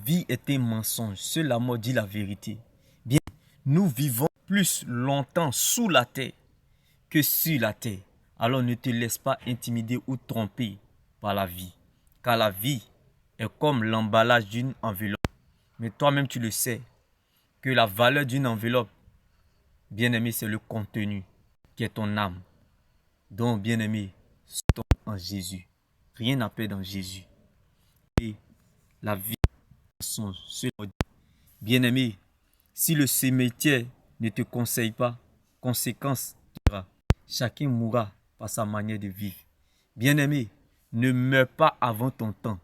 vie est un mensonge, seule la mort dit la vérité. Bien, nous vivons plus longtemps sous la terre que sur la terre. Alors ne te laisse pas intimider ou tromper par la vie. Car la vie est comme l'emballage d'une enveloppe. Mais toi-même tu le sais que la valeur d'une enveloppe, bien-aimé, c'est le contenu qui est ton âme. Donc, bien-aimé, sois en Jésus. Rien n'a peur dans Jésus. Et la vie sont bien-aimé, si le cimetière ne te conseille pas, conséquence, chacun mourra par sa manière de vivre. Bien-aimé, ne meurs pas avant ton temps.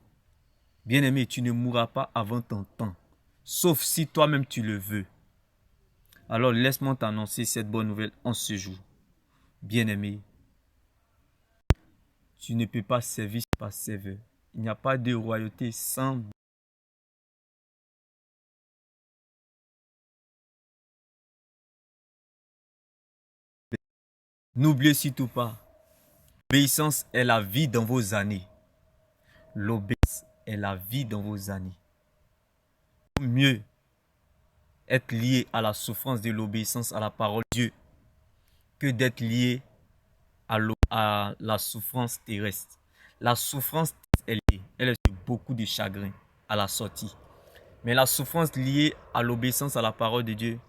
Bien-aimé, tu ne mourras pas avant ton temps, sauf si toi-même tu le veux. Alors laisse-moi t'annoncer cette bonne nouvelle en ce jour. Bien-aimé, tu ne peux pas servir par serveur. Il n'y a pas de royauté sans. N'oubliez surtout pas, l'obéissance est la vie dans vos années. L'obéissance est la vie dans vos années. Mieux être lié à la souffrance de l'obéissance à la parole de Dieu que d'être lié à la souffrance terrestre. La souffrance elle est sur beaucoup de chagrin à la sortie. Mais la souffrance liée à l'obéissance à la parole de Dieu,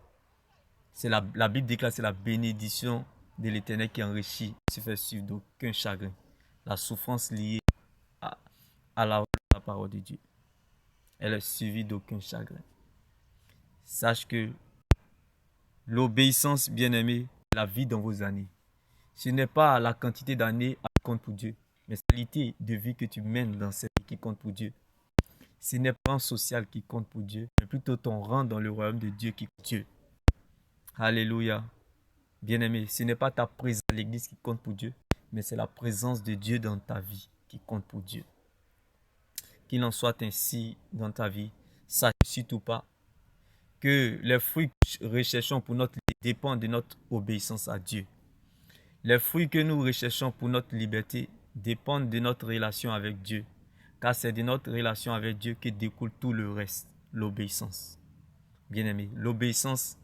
c'est la Bible déclare, c'est la bénédiction de l'Éternel qui enrichit, qui se fait suivre d'aucun chagrin. La souffrance liée à la parole de Dieu, elle est suivie d'aucun chagrin. Sache que l'obéissance, bien-aimé, est la vie dans vos années. Ce n'est pas la quantité d'années qui compte pour Dieu, mais c'est la qualité de vie que tu mènes dans cette vie qui compte pour Dieu. Ce n'est pas un social qui compte pour Dieu, mais plutôt ton rang dans le royaume de Dieu qui compte pour Dieu. Alléluia. Bien-aimé, ce n'est pas ta présence à l'église qui compte pour Dieu, mais c'est la présence de Dieu dans ta vie qui compte pour Dieu. Qu'il en soit ainsi dans ta vie. Sache surtout pas que les fruits que nous recherchons pour notre liberté dépendent de notre obéissance à Dieu. Les fruits que nous recherchons pour notre liberté dépendent de notre relation avec Dieu. Car c'est de notre relation avec Dieu que découle tout le reste, l'obéissance. Bien-aimé, l'obéissance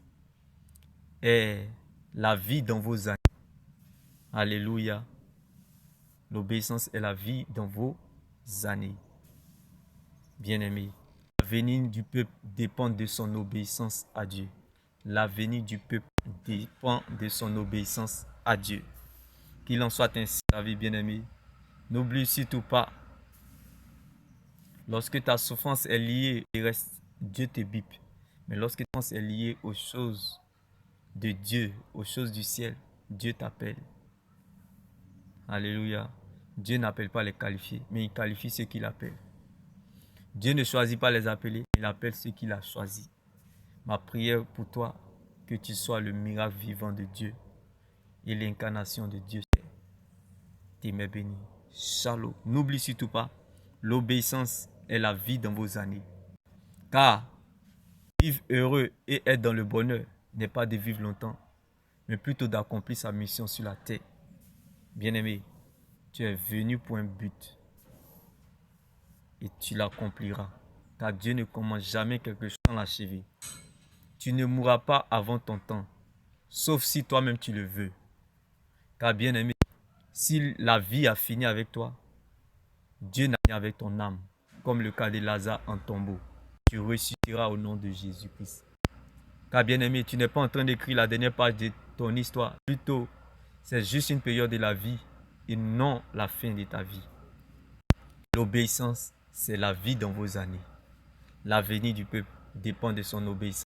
est la vie dans vos années. Alléluia. L'obéissance est la vie dans vos années. Bien-aimé, l'avenir du peuple dépend de son obéissance à Dieu. L'avenir du peuple dépend de son obéissance à Dieu. Qu'il en soit ainsi, ta vie bien-aimée. N'oublie surtout pas, lorsque ta souffrance est liée au reste, Dieu te bipe. Mais lorsque ta souffrance est liée aux choses de Dieu, aux choses du ciel, Dieu t'appelle. Alléluia. Dieu n'appelle pas les qualifiés, mais il qualifie ceux qu'il appelle. Dieu ne choisit pas les appelés, il appelle ceux qu'il a choisis. Ma prière pour toi, que tu sois le miracle vivant de Dieu et l'incarnation de Dieu. T'es béni. Shalom. N'oublie surtout pas, l'obéissance est la vie dans vos années. Car vivre heureux et être dans le bonheur n'est pas de vivre longtemps, mais plutôt d'accomplir sa mission sur la terre. Bien-aimé, tu es venu pour un but et tu l'accompliras. Car Dieu ne commence jamais quelque chose sans l'achever. Tu ne mourras pas avant ton temps, sauf si toi-même tu le veux. Car bien-aimé, si la vie a fini avec toi, Dieu n'a fini avec ton âme, comme le cas de Lazare en tombeau. Tu ressusciteras au nom de Jésus-Christ. Car bien-aimé, tu n'es pas en train d'écrire la dernière page de ton histoire. Plutôt, c'est juste une période de la vie et non la fin de ta vie. L'obéissance, c'est la vie dans vos années. L'avenir du peuple dépend de son obéissance.